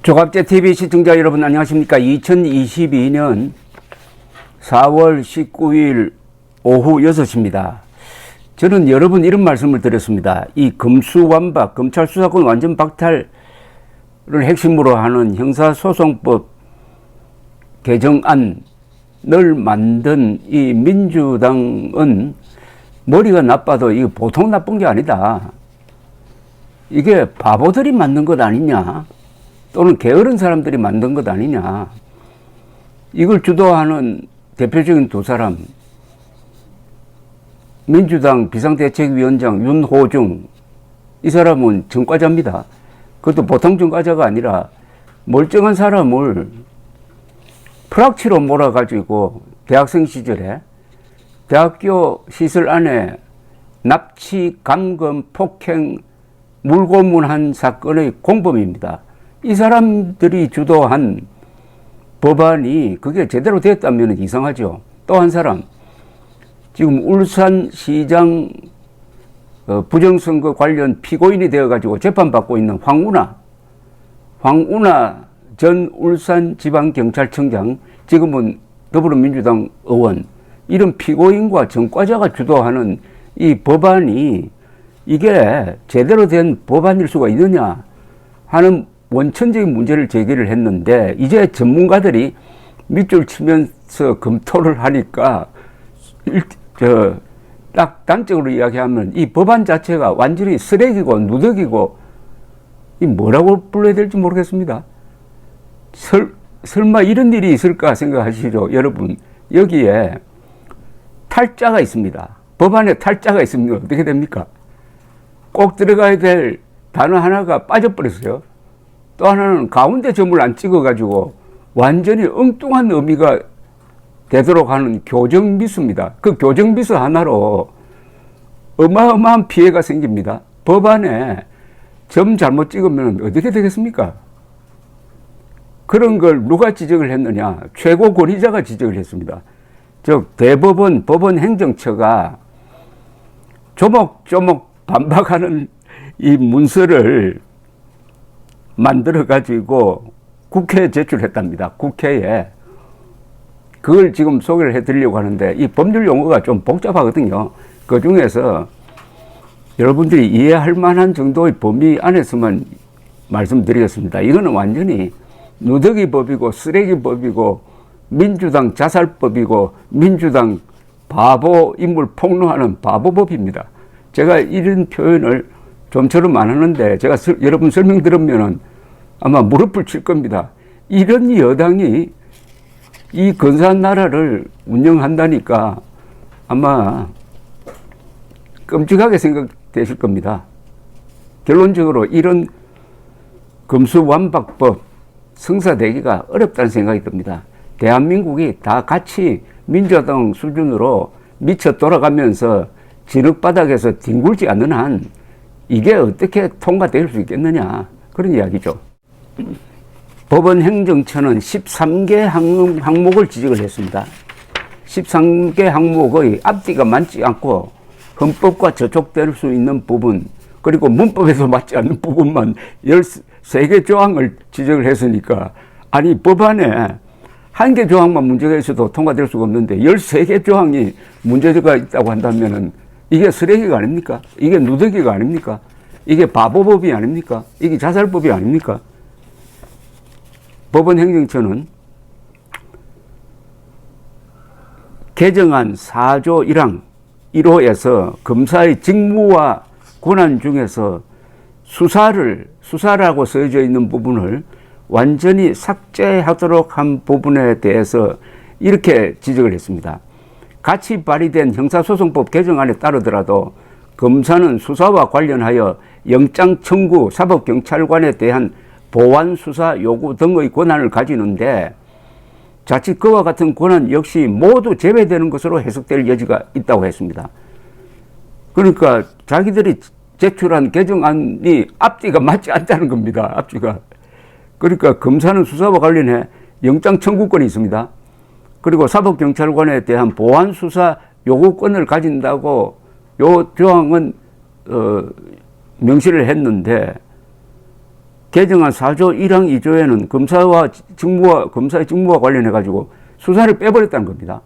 조갑제TV 시청자 여러분 안녕하십니까. 2022년 4월 19일 오후 6시입니다. 저는 여러분 이런 말씀을 드렸습니다. 이 금수완박, 검찰 수사권 완전 박탈을 핵심으로 하는 형사소송법 개정안을 만든 이 민주당은 머리가 나빠도 이게 보통 나쁜 게 아니다. 이게 바보들이 만든 것 아니냐, 또는 게으른 사람들이 만든 것 아니냐. 이걸 주도하는 대표적인 두 사람, 민주당 비상대책위원장 윤호중, 이 사람은 전과자입니다. 그것도 보통 전과자가 아니라 멀쩡한 사람을 프락치로 몰아가지고 대학생 시절에 대학교 시설 안에 납치, 감금, 폭행, 물고문한 사건의 공범입니다. 이 사람들이 주도한 법안이 그게 제대로 됐다면 이상하죠. 또 한 사람, 지금 울산시장 부정선거 관련 피고인이 되어가지고 재판받고 있는 황운하 전 울산지방경찰청장, 지금은 더불어민주당 의원, 이런 피고인과 전과자가 주도하는 이 법안이 이게 제대로 된 법안일 수가 있느냐 하는 원천적인 문제를 제기를 했는데, 이제 전문가들이 밑줄 치면서 검토를 하니까 딱 단적으로 이야기하면 이 법안 자체가 완전히 쓰레기고 누더기고 이 뭐라고 불러야 될지 모르겠습니다. 설마 이런 일이 있을까 생각하시죠. 여러분, 여기에 탈자가 있습니다. 법안에 탈자가 있습니다. 어떻게 됩니까? 꼭 들어가야 될 단어 하나가 빠져버렸어요. 또 하나는 가운데 점을 안 찍어가지고 완전히 엉뚱한 의미가 되도록 하는 교정미수입니다. 그 교정미수 하나로 어마어마한 피해가 생깁니다. 법안에 점 잘못 찍으면 어떻게 되겠습니까? 그런 걸 누가 지적을 했느냐? 최고 권위자가 지적을 했습니다. 즉 대법원 법원행정처가 조목조목 반박하는 이 문서를 만들어 가지고 국회에 제출했답니다. 국회에. 그걸 지금 소개를 해드리려고 하는데, 이 법률 용어가 좀 복잡하거든요. 그 중에서 여러분들이 이해할 만한 정도의 범위 안에서만 말씀드리겠습니다. 이거는 완전히 누더기법이고 쓰레기법이고 민주당 자살법이고 민주당 바보 인물 폭로하는 바보법입니다. 제가 이런 표현을 좀처럼 안 하는데, 제가 여러분 설명 들으면은 아마 무릎을 칠 겁니다. 이런 여당이 이 근사한 나라를 운영한다니까 아마 끔찍하게 생각되실 겁니다. 결론적으로 이런 금수완박법 성사되기가 어렵다는 생각이 듭니다. 대한민국이 다 같이 민주당 수준으로 미쳐 돌아가면서 진흙바닥에서 뒹굴지 않는 한 이게 어떻게 통과될 수 있겠느냐, 그런 이야기죠. 법원행정처는 13개 항목을 지적을 했습니다. 13개 항목의 앞뒤가 맞지 않고 헌법과 저촉될 수 있는 부분, 그리고 문법에서 맞지 않는 부분만 13개 조항을 지적을 했으니까, 아니 법안에 한 개 조항만 문제가 있어도 통과될 수가 없는데 13개 조항이 문제가 있다고 한다면은 이게 쓰레기가 아닙니까? 이게 누더기가 아닙니까? 이게 바보법이 아닙니까? 이게 자살법이 아닙니까? 법원행정처는 개정안 4조 1항 1호에서 검사의 직무와 권한 중에서 수사라고 써져 있는 부분을 완전히 삭제하도록 한 부분에 대해서 이렇게 지적을 했습니다. 같이 발의된 형사소송법 개정안에 따르더라도 검사는 수사와 관련하여 영장 청구, 사법경찰관에 대한 보완 수사 요구 등의 권한을 가지는데, 자칫 그와 같은 권한 역시 모두 제외되는 것으로 해석될 여지가 있다고 했습니다. 그러니까 자기들이 제출한 개정안이 앞뒤가 맞지 않다는 겁니다. 앞뒤가. 그러니까 검사는 수사와 관련해 영장 청구권이 있습니다. 그리고 사법경찰관에 대한 보완 수사 요구권을 가진다고 요 조항은 명시를 했는데, 개정안 4조 1항 2조에는 검사의 직무와 관련해가지고 수사를 빼버렸다는 겁니다.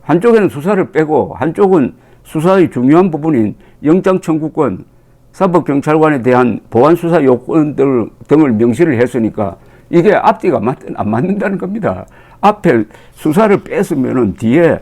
한쪽에는 수사를 빼고 한쪽은 수사의 중요한 부분인 영장 청구권, 사법경찰관에 대한 보안 수사 요건들 등을 명시를 했으니까 이게 앞뒤가 안 맞는다는 겁니다. 앞에 수사를 뺐으면은 뒤에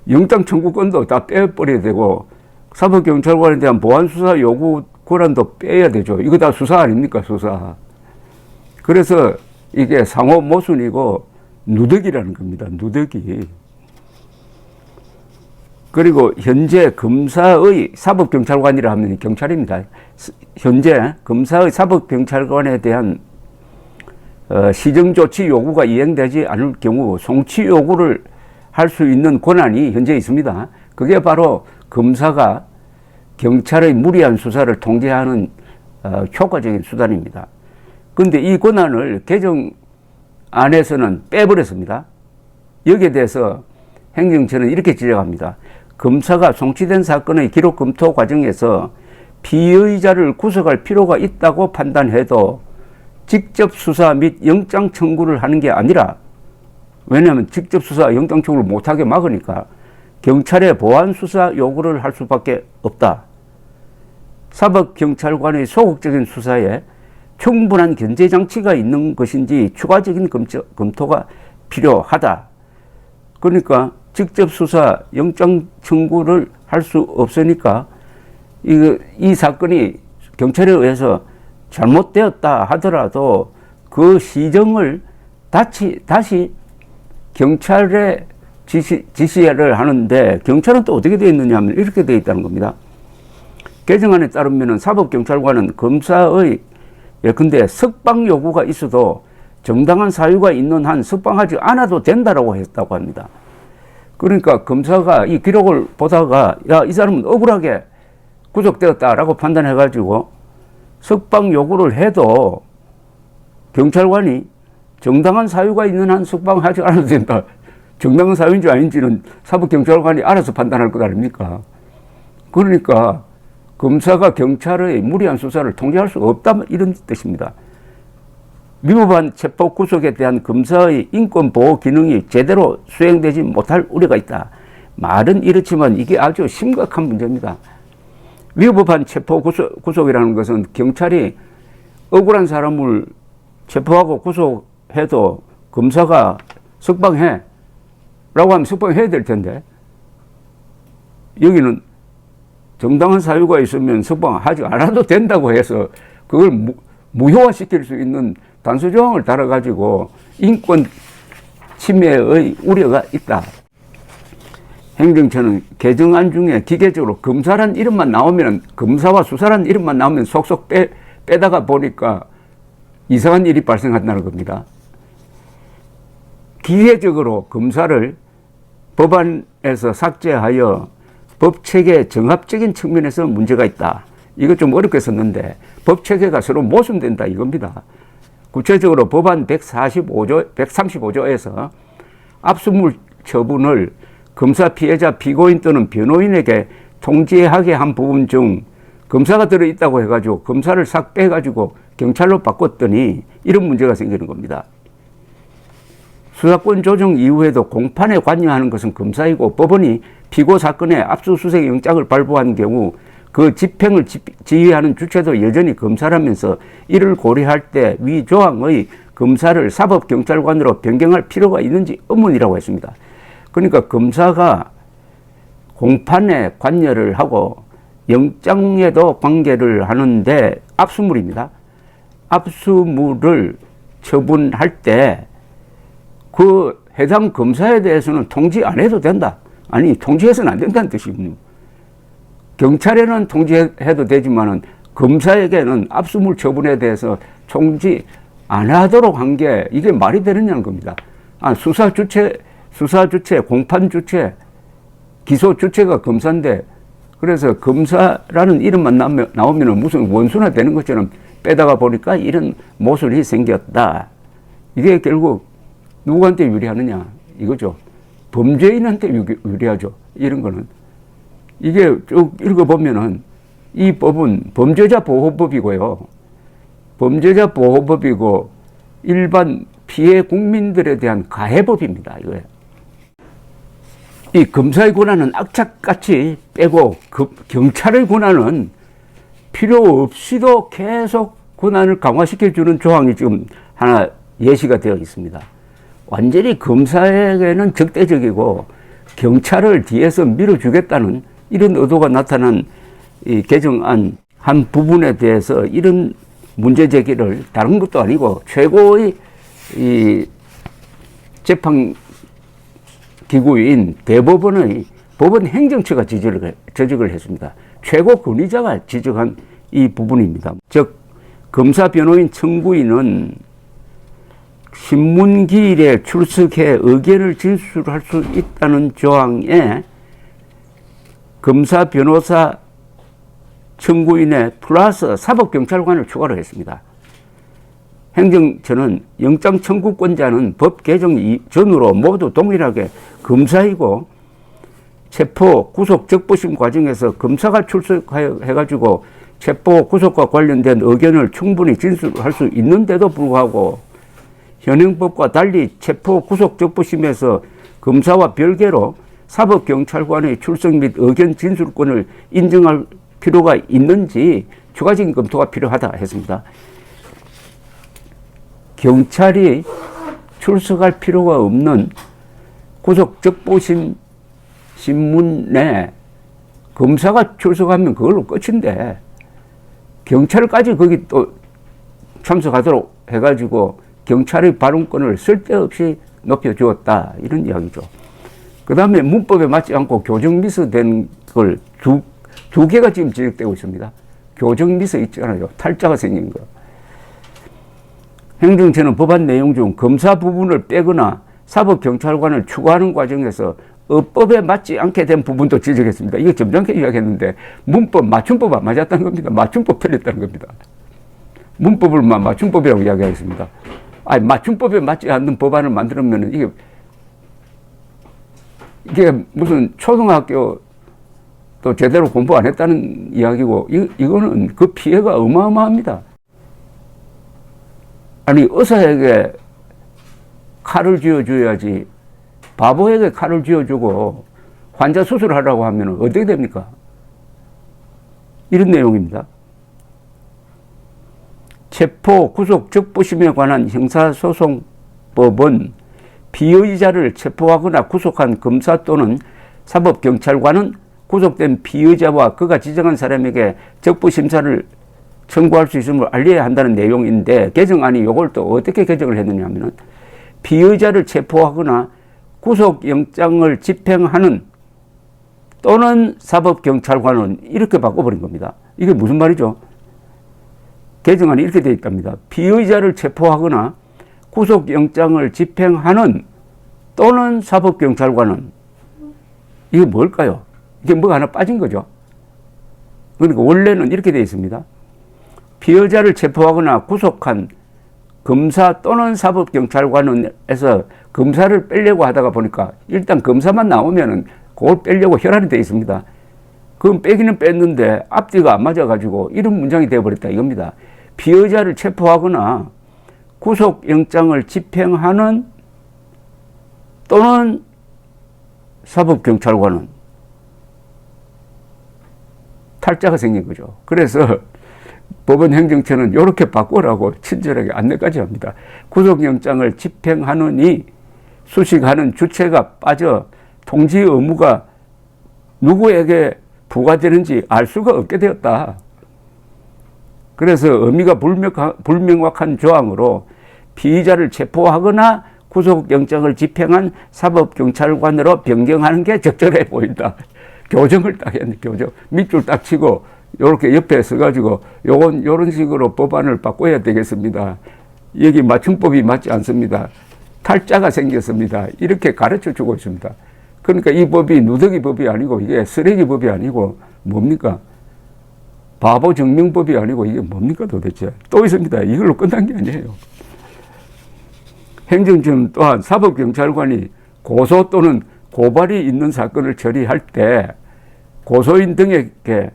영장 청구권도 다 빼버려야 되고 사법경찰관에 대한 보안 수사 요구 권한도 빼야 되죠. 이거 다 수사 아닙니까, 수사. 그래서 이게 상호 모순이고 누더기라는 겁니다. 누더기. 그리고 현재 검사의 사법경찰관이라 하면 경찰입니다. 현재 검사의 사법경찰관에 대한 시정조치 요구가 이행되지 않을 경우 송치 요구를 할 수 있는 권한이 현재 있습니다. 그게 바로 검사가 경찰의 무리한 수사를 통제하는 효과적인 수단입니다. 그런데 이 권한을 개정안에서는 빼버렸습니다. 여기에 대해서 행정처는 이렇게 지적합니다. 검사가 송치된 사건의 기록 검토 과정에서 피의자를 구속할 필요가 있다고 판단해도 직접 수사 및 영장 청구를 하는 게 아니라, 왜냐하면 직접 수사, 영장 청구를 못하게 막으니까 경찰의 보안 수사 요구를 할 수밖에 없다. 사법경찰관의 소극적인 수사에 충분한 견제 장치가 있는 것인지 추가적인 검토가 필요하다. 그러니까 직접 수사, 영장 청구를 할 수 없으니까 이 사건이 경찰에 의해서 잘못되었다 하더라도 그 시정을 다시 경찰에 지시를 하는데, 경찰은 또 어떻게 되어 있느냐 하면 이렇게 되어 있다는 겁니다. 개정안에 따르면 사법경찰관은 검사의 예컨대 석방 요구가 있어도 정당한 사유가 있는 한 석방하지 않아도 된다라고 했다고 합니다. 그러니까 검사가 이 기록을 보다가 이 사람은 억울하게 구속되었다라고 판단해가지고 석방 요구를 해도 경찰관이 정당한 사유가 있는 한 석방하지 않아도 된다. 정당한 사유인지 아닌지는 사법경찰관이 알아서 판단할 것 아닙니까? 그러니까 검사가 경찰의 무리한 수사를 통제할 수 없다, 이런 뜻입니다. 위법한 체포 구속에 대한 검사의 인권보호 기능이 제대로 수행되지 못할 우려가 있다. 말은 이렇지만 이게 아주 심각한 문제입니다. 위법한 체포 구속이라는 것은 경찰이 억울한 사람을 체포하고 구속해도 검사가 석방해 라고 하면 석방해야 될 텐데, 여기는 정당한 사유가 있으면 석방하지 않아도 된다고 해서 그걸 무효화시킬 수 있는 단서조항을 달아가지고 인권 침해의 우려가 있다. 행정처는 개정안 중에 기계적으로 검사란 이름만 나오면, 검사와 수사란 이름만 나오면 속속 빼다가 보니까 이상한 일이 발생한다는 겁니다. 기계적으로 검사를 법안에서 삭제하여 법체계 정합적인 측면에서 문제가 있다. 이거 좀 어렵게 썼는데 법체계가 서로 모순된다 이겁니다. 구체적으로 법안 135조에서 압수물 처분을 검사, 피해자, 피고인 또는 변호인에게 통지하게 한 부분 중 검사가 들어있다고 해가지고 검사를 싹 빼가지고 경찰로 바꿨더니 이런 문제가 생기는 겁니다. 수사권 조정 이후에도 공판에 관여하는 것은 검사이고, 법원이 피고 사건에 압수수색 영장을 발부한 경우 그 집행을 지휘하는 주체도 여전히 검사라면서 이를 고려할 때 위 조항의 검사를 사법경찰관으로 변경할 필요가 있는지 의문이라고 했습니다. 그러니까 검사가 공판에 관여를 하고 영장에도 관계를 하는데 압수물입니다. 압수물을 처분할 때 그 해당 검사에 대해서는 통지 안 해도 된다. 아니, 통지해서는 안 된다는 뜻이군요. 경찰에는 통지해도 되지만은 검사에게는 압수물 처분에 대해서 통지 안 하도록 한 게 이게 말이 되느냐는 겁니다. 수사 주체, 공판 주체, 기소 주체가 검사인데, 그래서 검사라는 이름만 나오면 무슨 원수나 되는 것처럼 빼다가 보니까 이런 모순이 생겼다. 이게 결국 누구한테 유리하느냐 이거죠. 범죄인한테 유리하죠. 이런 거는. 이게 쭉 읽어보면은 이 법은 범죄자 보호법이고요. 범죄자 보호법이고 일반 피해 국민들에 대한 가해법입니다. 이거예요. 이 검사의 권한은 악착같이 빼고 경찰의 권한은 필요 없이도 계속 권한을 강화시켜주는 조항이 지금 하나 예시가 되어 있습니다. 완전히 검사에게는 적대적이고 경찰을 뒤에서 밀어주겠다는 이런 의도가 나타난 이 개정안 한 부분에 대해서 이런 문제 제기를 다른 것도 아니고 최고의 이 재판 기구인 대법원의 법원 행정처가 지적을 했습니다. 최고 권위자가 지적한 이 부분입니다. 즉 검사 변호인 청구인은 신문기일에 출석해 의견을 진술할 수 있다는 조항에 검사 변호사 청구인에 플러스 사법경찰관을 추가로 했습니다. 행정처는 영장 청구권자는 법 개정 전후로 모두 동일하게 검사이고 체포 구속 적부심 과정에서 검사가 출석해가지고 체포 구속과 관련된 의견을 충분히 진술할 수 있는데도 불구하고 현행법과 달리 체포 구속 적부심에서 검사와 별개로 사법경찰관의 출석 및 의견 진술권을 인정할 필요가 있는지 추가적인 검토가 필요하다 했습니다. 경찰이 출석할 필요가 없는 구속 적부심 신문에 검사가 출석하면 그걸로 끝인데 경찰까지 거기 또 참석하도록 해가지고 경찰의 발언권을 쓸데없이 높여주었다 이런 이야기죠. 그 다음에 문법에 맞지 않고 교정 미스된 걸 두 개가 지금 지적되고 있습니다. 교정 미스 있잖아요. 탈자가 생긴 거. 행정처는 법안 내용 중 검사 부분을 빼거나 사법경찰관을 추가하는 과정에서 어법에 맞지 않게 된 부분도 지적했습니다. 이거 점잖게 이야기했는데 문법, 맞춤법 안 맞았다는 겁니다. 맞춤법 틀렸다는 겁니다. 문법을 맞춤법이라고 이야기하겠습니다. 아니, 맞춤법에 맞지 않는 법안을 만들면 이게 무슨 초등학교 또 제대로 공부 안 했다는 이야기고 이거는 그 피해가 어마어마합니다. 아니, 의사에게 칼을 쥐어줘야지 바보에게 칼을 쥐어주고 환자 수술하라고 하면 어떻게 됩니까? 이런 내용입니다. 체포 구속 적부심에 관한 형사소송법은 피의자를 체포하거나 구속한 검사 또는 사법경찰관은 구속된 피의자와 그가 지정한 사람에게 적부심사를 청구할 수 있음을 알려야 한다는 내용인데 개정안이 이걸 또 어떻게 개정을 했느냐 하면은 피의자를 체포하거나 구속영장을 집행하는 또는 사법경찰관은 이렇게 바꿔버린 겁니다. 이게 무슨 말이죠? 개정안이 이렇게 되어 있답니다. 피의자를 체포하거나 구속영장을 집행하는 또는 사법경찰관은 이게 뭘까요? 이게 뭐가 하나 빠진 거죠. 그러니까 원래는 이렇게 되어 있습니다. 피의자를 체포하거나 구속한 검사 또는 사법경찰관에서 검사를 빼려고 하다가 보니까 일단 검사만 나오면은 그걸 빼려고 혈안이 되어 있습니다. 그건 빼기는 뺐는데 앞뒤가 안 맞아가지고 이런 문장이 되어버렸다 이겁니다. 피의자를 체포하거나 구속영장을 집행하는 또는 사법경찰관은 탈자가 생긴 거죠. 그래서 법원 행정처는 이렇게 바꾸라고 친절하게 안내까지 합니다. 구속영장을 집행하느니 수식하는 주체가 빠져 통지 의무가 누구에게 부과되는지 알 수가 없게 되었다. 그래서 의미가 불명확한 조항으로 피의자를 체포하거나 구속영장을 집행한 사법경찰관으로 변경하는 게 적절해 보인다. 교정을 딱 했네, 교정. 밑줄 딱 치고, 요렇게 옆에 서가지고, 요런 식으로 법안을 바꿔야 되겠습니다. 여기 맞춤법이 맞지 않습니다. 탈자가 생겼습니다. 이렇게 가르쳐 주고 있습니다. 그러니까 이 법이 누더기 법이 아니고, 이게 쓰레기 법이 아니고, 뭡니까? 바보 증명법이 아니고, 이게 뭡니까 도대체? 또 있습니다. 이걸로 끝난 게 아니에요. 행정처는 또한 사법경찰관이 고소 또는 고발이 있는 사건을 처리할 때 고소인 등에게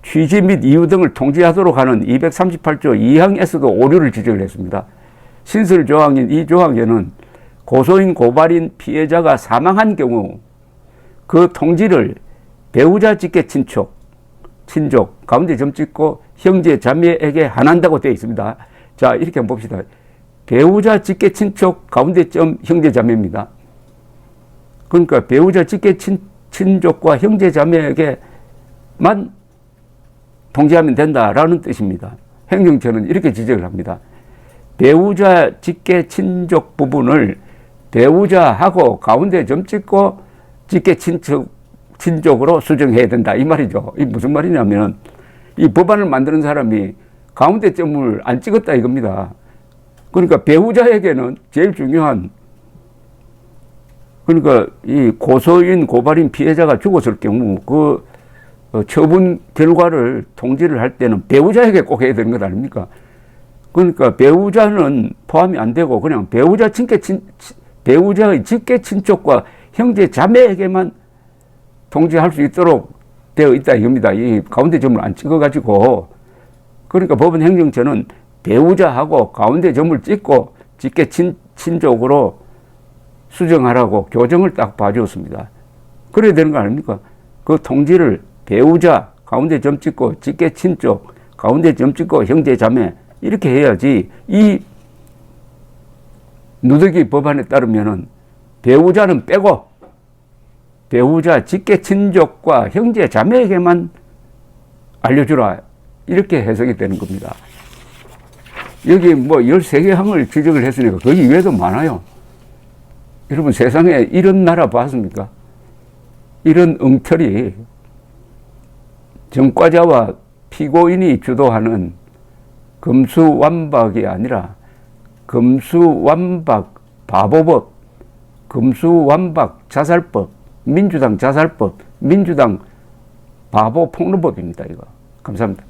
취지 및 이유 등을 통지하도록 하는 238조 2항에서도 오류를 지적을 했습니다. 신설조항인 이 조항에는 고소인 고발인 피해자가 사망한 경우 그 통지를 배우자 직계 친족, 가운데 점 찍고 형제 자매에게 한한다고 되어 있습니다. 자, 이렇게 한번 봅시다. 배우자 직계 친족 가운데 점 형제 자매입니다. 그러니까 배우자 직계 친족과 형제 자매에게만 통지하면 된다라는 뜻입니다. 행정처는 이렇게 지적을 합니다. 배우자 직계 친족 부분을 배우자하고 가운데 점 찍고 직계 친족으로 수정해야 된다 이 말이죠. 이 무슨 말이냐면 이 법안을 만드는 사람이 가운데 점을 안 찍었다 이겁니다. 그러니까 배우자에게는 제일 중요한, 그러니까 이 고소인 고발인 피해자가 죽었을 경우 그 처분 결과를 통지를 할 때는 배우자에게 꼭 해야 되는 것 아닙니까? 그러니까 배우자는 포함이 안 되고 그냥 배우자의 직계 친족과 형제 자매에게만 통지할 수 있도록 되어 있다 이겁니다. 이 가운데 점을 안 찍어가지고. 그러니까 법원 행정처는 배우자하고 가운데 점을 찍고 직계 친족으로 수정하라고 교정을 딱 봐주었습니다. 그래야 되는 거 아닙니까? 그 통지를 배우자 가운데 점 찍고 직계 친족 가운데 점 찍고 형제 자매 이렇게 해야지. 이 누더기 법안에 따르면은 배우자는 빼고 배우자 직계 친족과 형제 자매에게만 알려주라 이렇게 해석이 되는 겁니다. 여기 뭐 13개 항을 지적을 했으니까 거기 이외에도 많아요. 여러분 세상에 이런 나라 봤습니까? 이런 엉터리, 전과자와 피고인이 주도하는 금수완박이 아니라 금수완박 바보법, 금수완박 자살법, 민주당 자살법, 민주당 바보 폭로법입니다. 이거. 감사합니다.